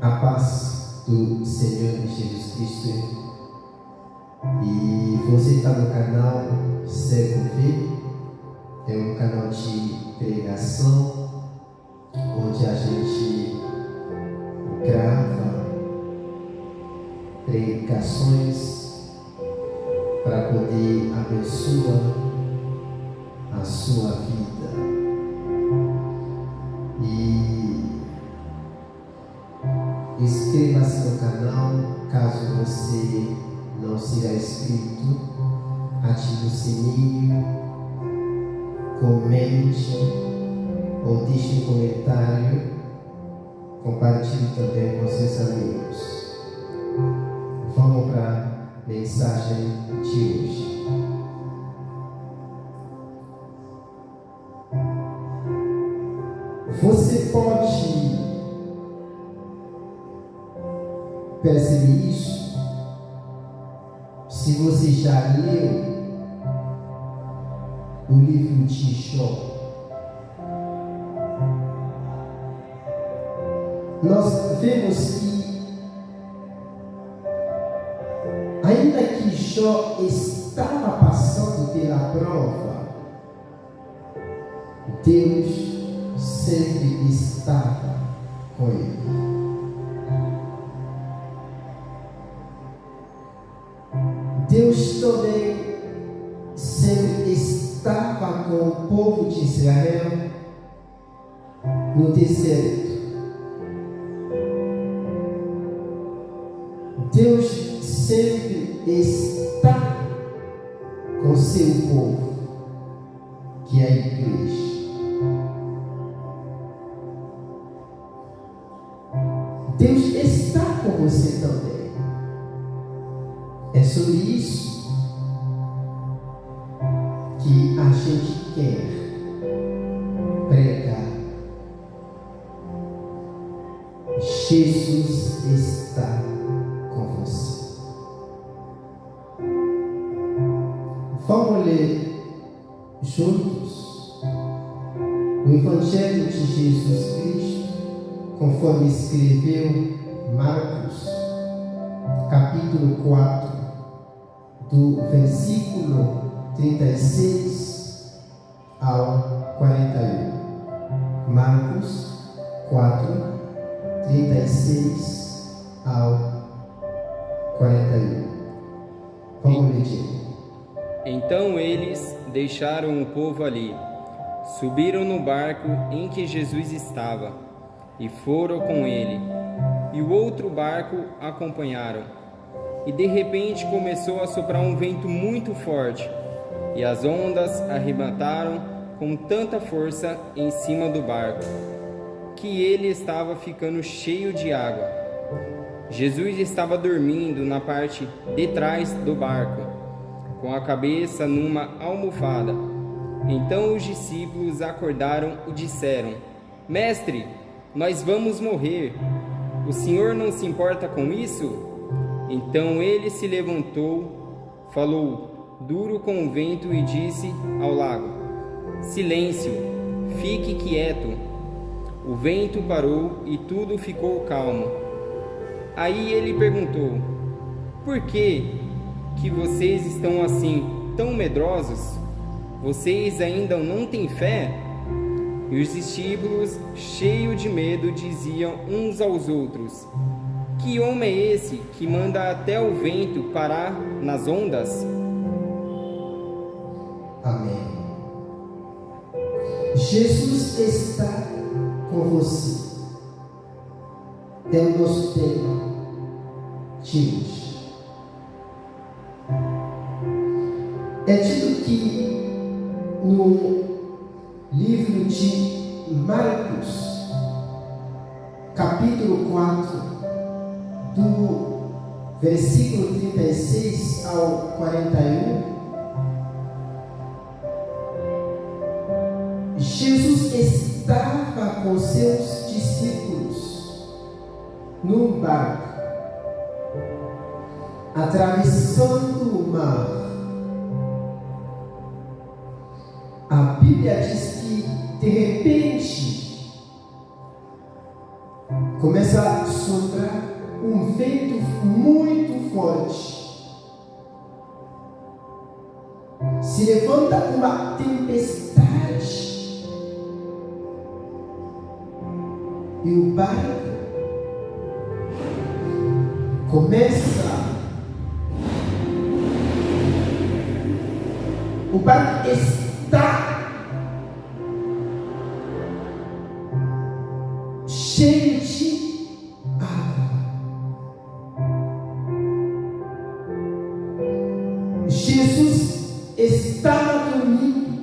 A paz do Senhor Jesus Cristo. E você está no canal Cego Vê, é um canal de pregação onde a gente grava pregações para poder abençoar a sua vida. E inscreva-se no canal caso você não seja inscrito, ative o sininho, comente ou deixe um comentário, compartilhe também com seus amigos. Vamos para a mensagem de hoje. Você pode perceber isso se você já leu o livro de Jó. Nós vemos que, ainda que Jó estava passando pela prova, Deus sempre estava com ele. Deus também sempre estava com o povo de Israel no deserto. Deus sempre está com seu povo, que é a igreja. Deus está com você também. É sobre isso que a gente quer pregar. Jesus está com você. Vamos ler juntos o Evangelho de Jesus Cristo, conforme escreveu Marcos, capítulo 4, do versículo 36 ao 41. Marcos 4, 36 ao 41. Vamos ler. Então eles deixaram o povo ali, subiram no barco em que Jesus estava e foram com ele, e o outro barco acompanharam. E de repente começou a soprar um vento muito forte, e as ondas arrebataram com tanta força em cima do barco, que ele estava ficando cheio de água. Jesus estava dormindo na parte de trás do barco, com a cabeça numa almofada. Então os discípulos acordaram e disseram: Mestre, nós vamos morrer. O Senhor não se importa com isso? Então ele se levantou, falou duro com o vento e disse ao lago: Silêncio, fique quieto. O vento parou e tudo ficou calmo. Aí ele perguntou: Por que vocês estão assim, tão medrosos? Vocês ainda não têm fé? E os discípulos, cheios de medo, diziam uns aos outros: Que homem é esse que manda até o vento parar nas ondas? Amém. Jesus está com você. É o nosso tema de hoje. É dito que no livro de Marcos, capítulo 4, do versículo 36 ao 41, Jesus estava com seus discípulos num barco, atravessando o mar. A Bíblia diz que de repente começa a soprar um vento muito forte. Se levanta uma tempestade e o barco está cheio de água. Jesus estava dormindo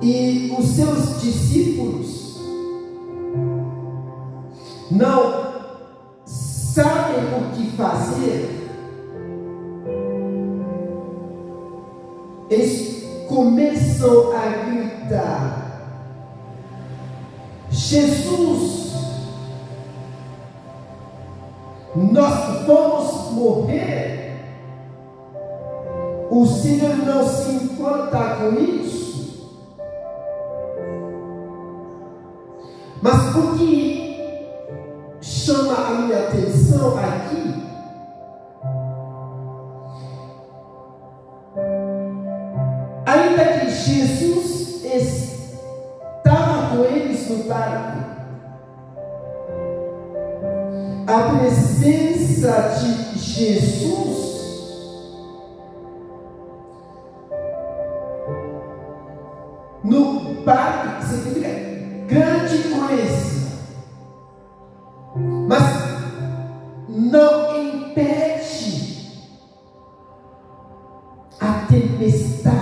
e os seus discípulos não sabem o que fazer. Eles começam a gritar: Jesus, nós vamos morrer. O Senhor não se importa com isso. Mas o que chama a minha atenção aqui ainda que Jesus estava com eles no barco, a presença de Jesus no barco significa grande coisa, mas não impede a tempestade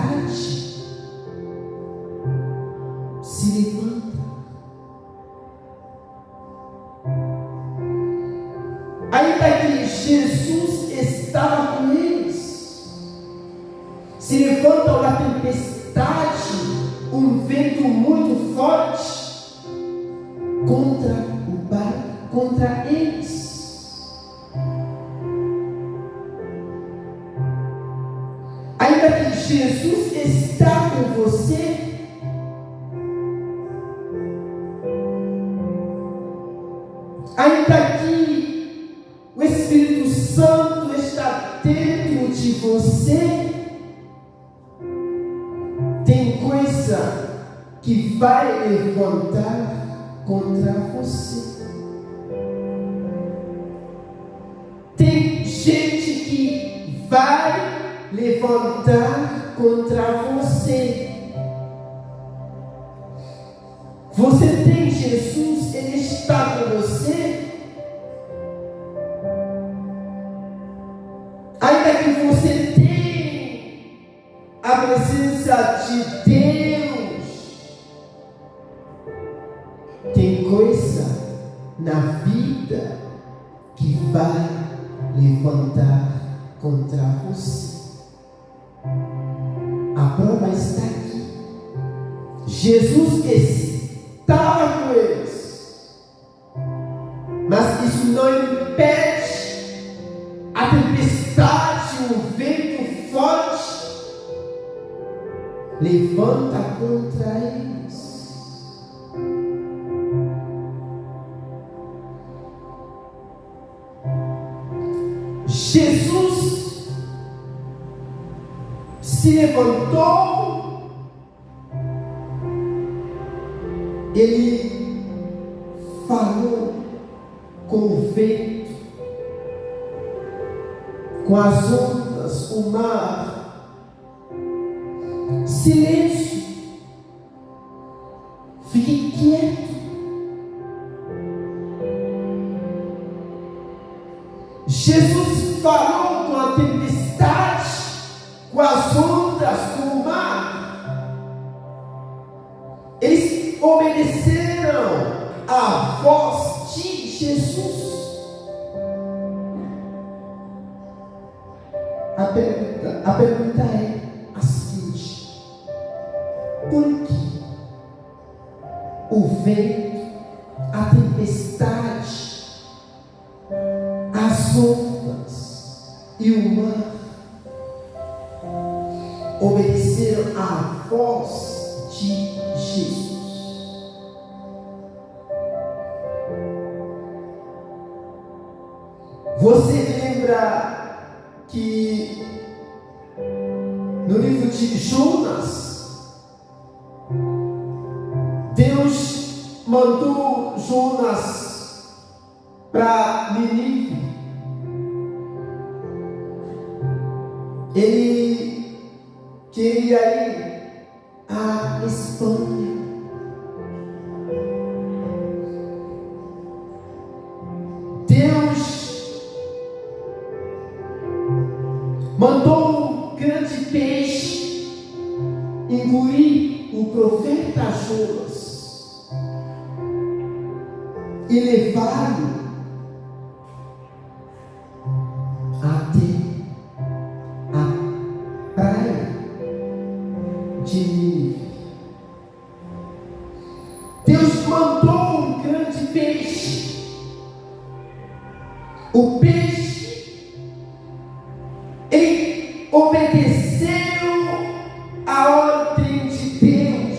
se levanta. Ainda que Jesus estava com eles, se levanta uma tempestade, um vento muito forte contra o barco, contra eles. Ainda que Jesus está com você, ainda que o Espírito Santo está dentro de você, tem coisa que vai levantar contra você. Tem gente que vai levantar contra você. Você tem Jesus, Ele está com você. Ainda que você tenha a presença de Deus, tem coisa na vida que vai levantar contra você. A prova está aqui. Jesus estava com eles, mas isso não impede a tempestade, o vento forte levanta contra eles. Jesus se levantou, ele falou com o vento, com as ondas, o mar. Silêncio, fique quieto. Jesus falou com a tempestade, com as ondas, com o mar. Eles obedeceram à voz de Jesus. A pergunta é a seguinte: por que o vento, a tempestade, as ondas e o mar obedeceram à voz de Jesus? Você lembra que no livro de Jonas, Deus mandou Jonas para Nínive. Ele queria ir à Espanha. Deus mandou um grande peixe engolir o profeta Jonas e levá-lo até a praia de Nínive. Deus mandou um grande peixe. O peixe, ele obedeceu a ordem de Deus.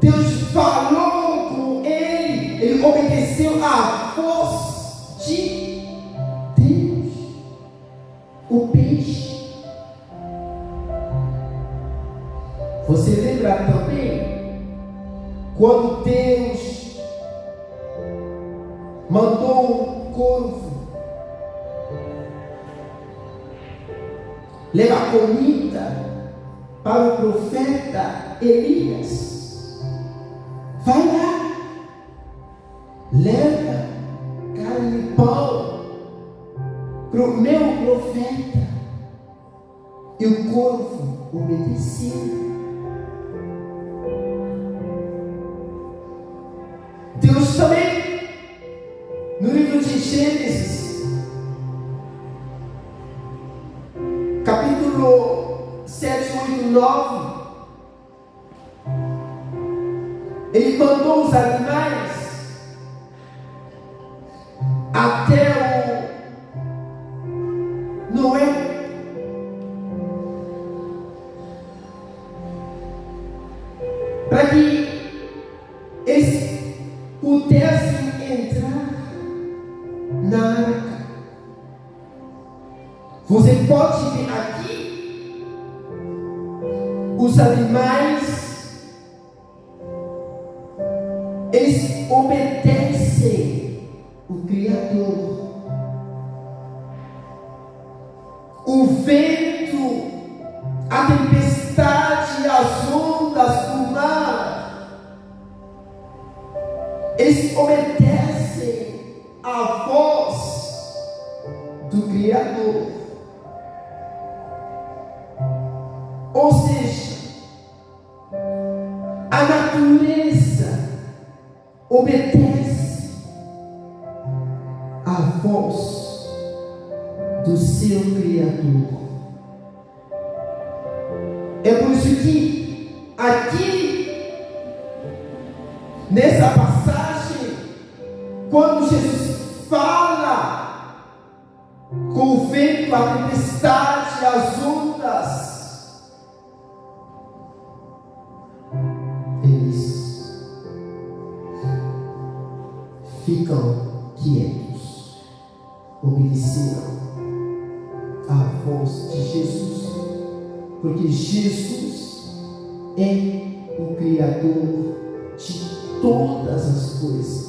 Deus falou com ele obedeceu a voz de Deus. O peixe. Você lembra também quando Deus mandou um corvo levar comida para o profeta Elias? Vai lá, leva carne e pão para o meu profeta. E o corvo obedeceu. Deus também, no livro de Gênesis, capítulo 7, 8, 9, ele mandou os animais até o Noé. Para que eles pudessem entrar na arca. Você pode ver aqui os animais, eles obedecem o Criador. O vento, a tempestade, as ondas do mar, eles obedecem a voz do Criador. Ou seja, a natureza obedece a voz do seu Criador. É por isso que aqui nessa passagem, quando Jesus fala com o vento, a tempestade, as ondas, eles ficam quietos, obedeceram a voz de Jesus, porque Jesus é o Criador de todas as coisas.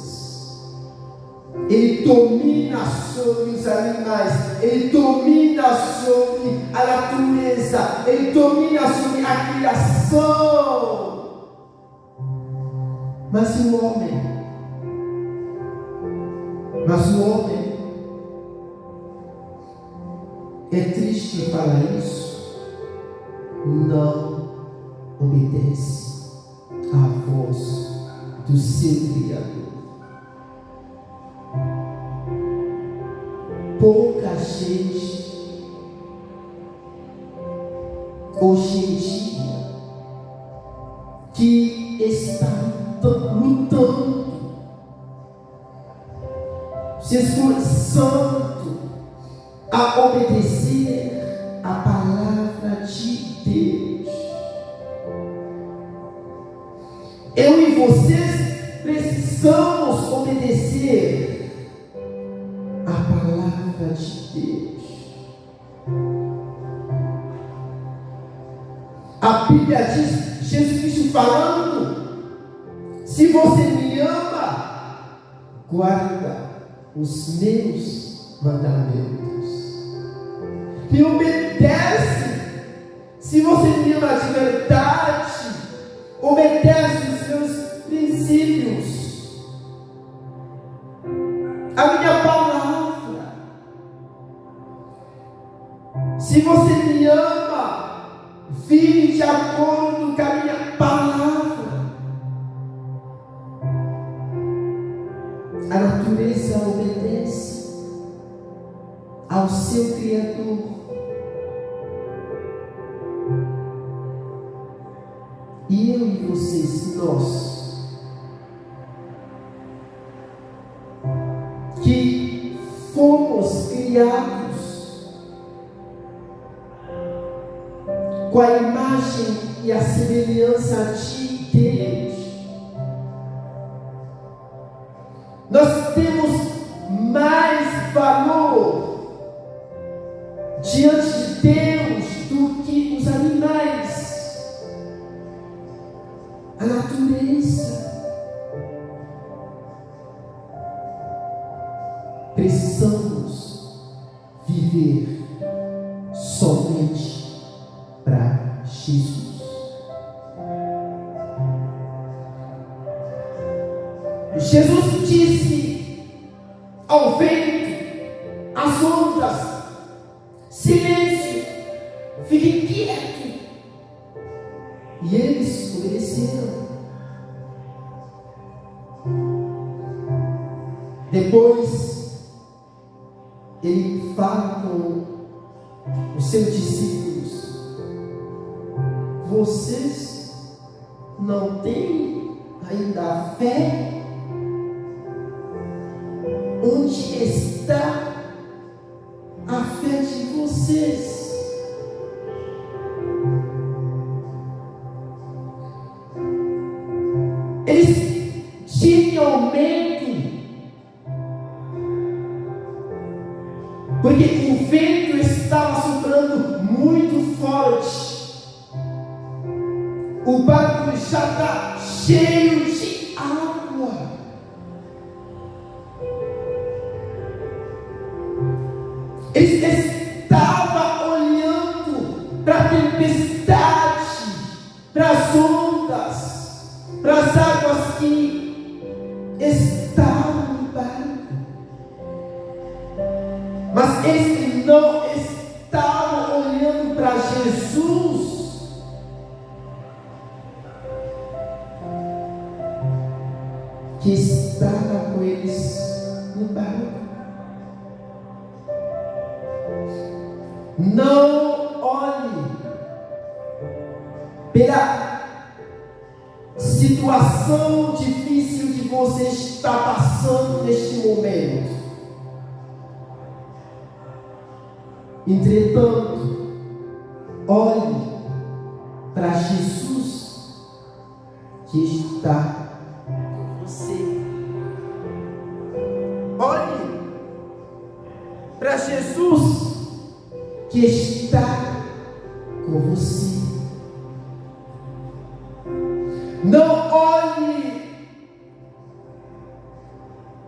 Ele domina sobre os animais, ele domina sobre a natureza, ele domina sobre a criação. Mas o homem, é triste falar isso, não obedece à voz do seu Criador. Pouca gente hoje em dia que está lutando, se esforçando a obedecer a palavra de Deus. Eu e vocês precisamos obedecer palavra de Deus. A Bíblia diz, Jesus Cristo falando: se você me ama, guarda os meus mandamentos. E obedece. Se você me ama de verdade, obedece os meus princípios, a minha palavra. Se você me ama, vive de acordo com a minha palavra. A natureza obedece ao seu Criador. E eu e vocês, nós, que fomos criados com a imagem e a semelhança de Deus, nós temos mais valor diante de Deus do que os animais. A natureza. Precisamos viver somente para Jesus. Jesus disse ao vento, às ondas: silêncio, fiquem quietos. E eles obedeceram. Depois, ele fala com os seus discípulos: vocês não têm ainda fé? Onde está a fé de vocês? Eles tinham medo, porque o vento estava soprando muito forte. O barco já está cheio de água. Eles estavam olhando para a tempestade, para as ondas, para as águas que estavam no barco. Mas eles não estavam olhando para Jesus, que estava com eles no barco. Não olhe pela situação difícil que você está passando neste momento. Entretanto, olhe para Jesus, que está com você. Olhe para Jesus, que está com você. Não olhe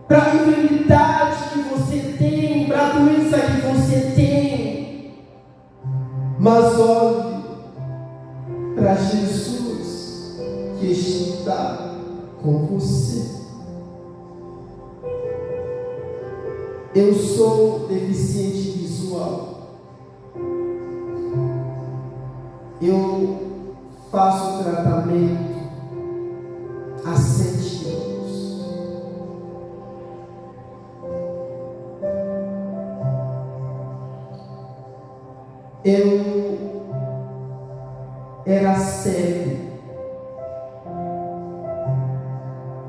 para a enfermidade que você tem, para a doença que você tem, mas olhe para Jesus, que está com você. Eu sou deficiente visual. Eu faço tratamento há 7 anos. Eu era cego,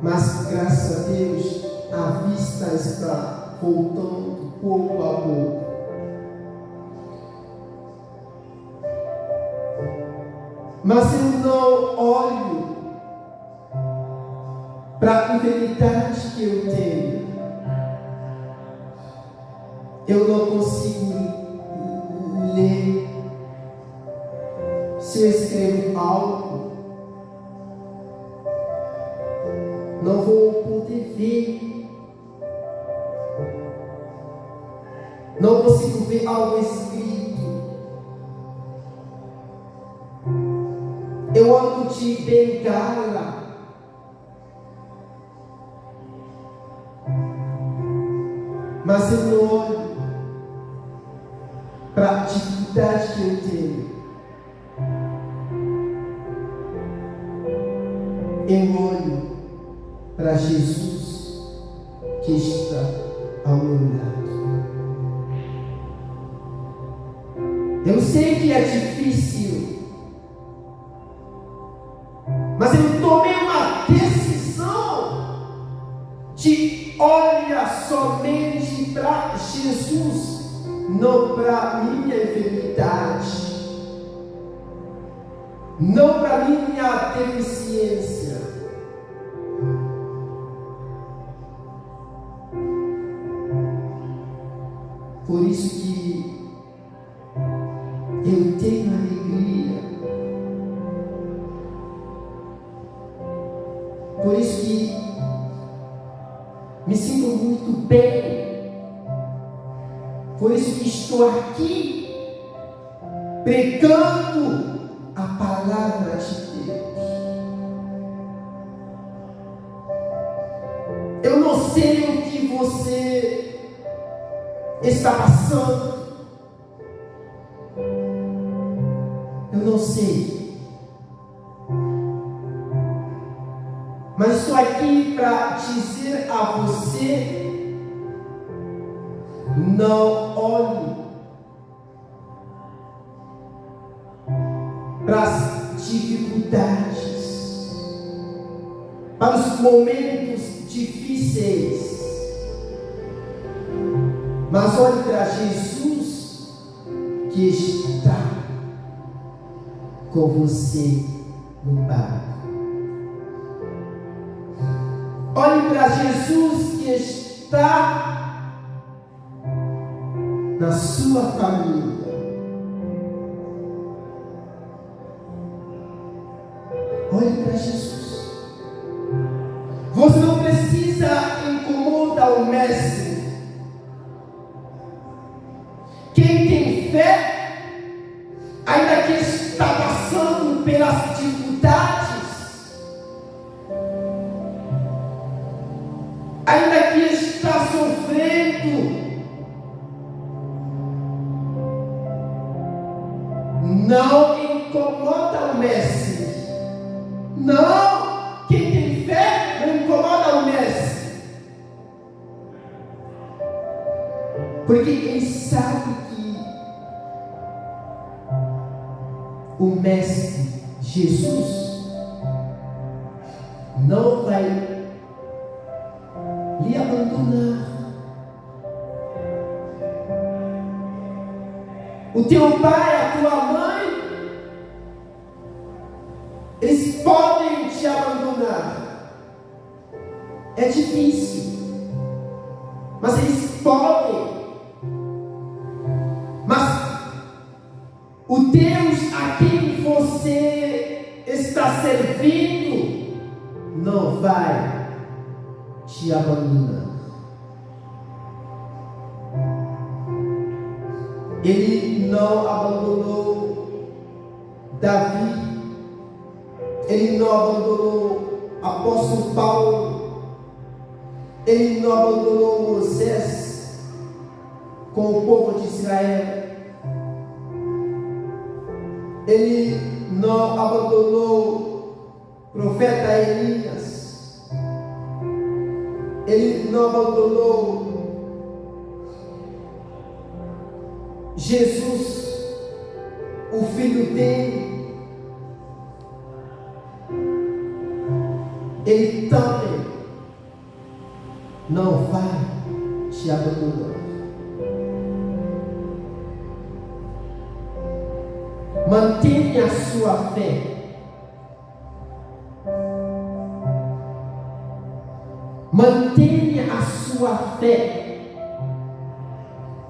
mas graças a Deus a vista está voltando pouco a pouco. Mas eu não olho para a enfermidade que eu tenho. eu não consigo ler. Se eu escrevo algo, não vou poder ver. Não consigo ver algo escrito. Eu ando de bengala. Mas eu não olho para a dificuldade que eu tenho. Eu olho para Jesus que está ao meu lado. Eu sei que é difícil, mas eu tomei uma decisão de olhar somente para Jesus, não para minha enfermidade, não para minha deficiência. Por isso que eu tenho alegria. Por isso que me sinto muito bem. Por isso que estou aqui pregando a palavra de Deus. Eu não sei o que você está passando. Eu não sei. Mas estou aqui para dizer a você: não olhe para as dificuldades, para os momentos difíceis, mas olhe para Jesus que está com você no barco. Olhe para Jesus que está na sua família. Olhe para Jesus. Você não precisa incomodar o mestre. Quem tem fé, ainda que está passando pelas dificuldades, ainda que está sofrendo, não incomoda o mestre. Não, quem tem fé não incomoda o mestre, porque ele sabe que o mestre Jesus não vai lhe abandonar. O teu pai, a tua mãe, eles podem te abandonar. É difícil, mas eles podem. Mas o Deus a quem você está servindo não vai te abandonar. Ele não abandonou Davi. Ele não abandonou o apóstolo Paulo. Ele não abandonou Moisés com o povo de Israel. Ele não abandonou o profeta Elias. Ele não abandonou Jesus, o filho dele. Ele também não vai te abandonar. Mantenha a sua fé. Mantenha a sua fé.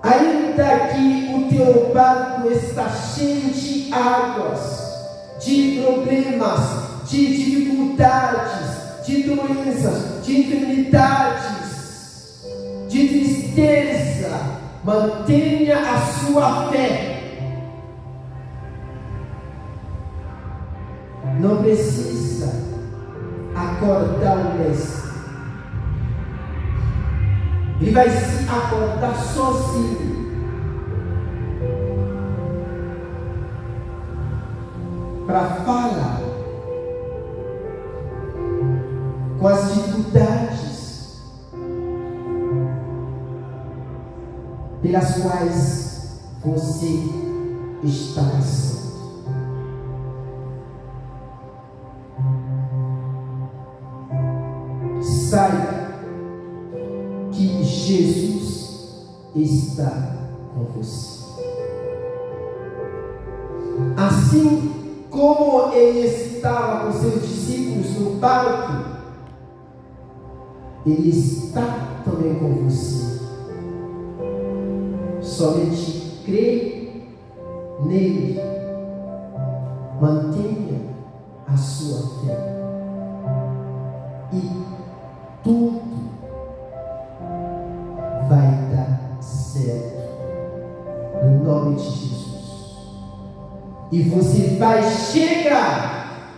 A meu barco está cheio de águas, de problemas, de dificuldades, de doenças, de enfermidades, de tristeza, mantenha a sua fé. Não precisa acordar o mestre. Ele vai se acordar sozinho. Para falar com as dificuldades pelas quais você está passando. Saiba que Jesus está com você. Assim como ele estava com seus discípulos no barco, ele está também com você. Somente crê nele, mantenha a sua fé e tudo vai dar certo no nome de Jesus. E você vai chegar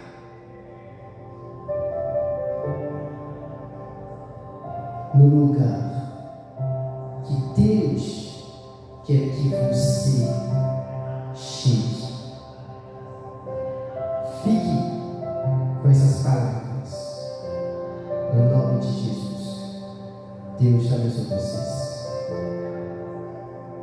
no lugar que Deus quer que você chegue. Fique com essas palavras no nome de Jesus. Deus abençoe vocês.